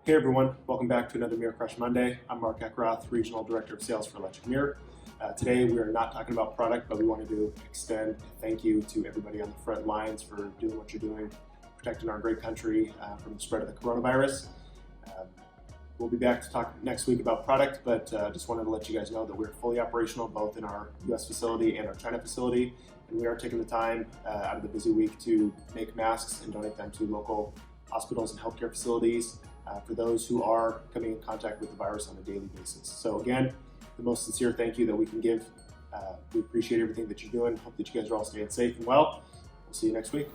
Hey everyone, welcome back to another Mirror Crush Monday. I'm Mark Eckroth, Regional Director of Sales for Electric Mirror. Today we are not talking about product, but we wanted to extend a thank you to everybody on the front lines for doing what you're doing, protecting our great country from the spread of the coronavirus. We'll be back to talk next week about product, but just wanted to let you guys know that we're fully operational both in our US facility and our China facility, and we are taking the time out of the busy week to make masks and donate them to local hospitals and healthcare facilities for those who are coming in contact with the virus on a daily basis. So again, the most sincere thank you that we can give. We appreciate everything that you're doing. Hope that you guys are all staying safe and well. We'll see you next week.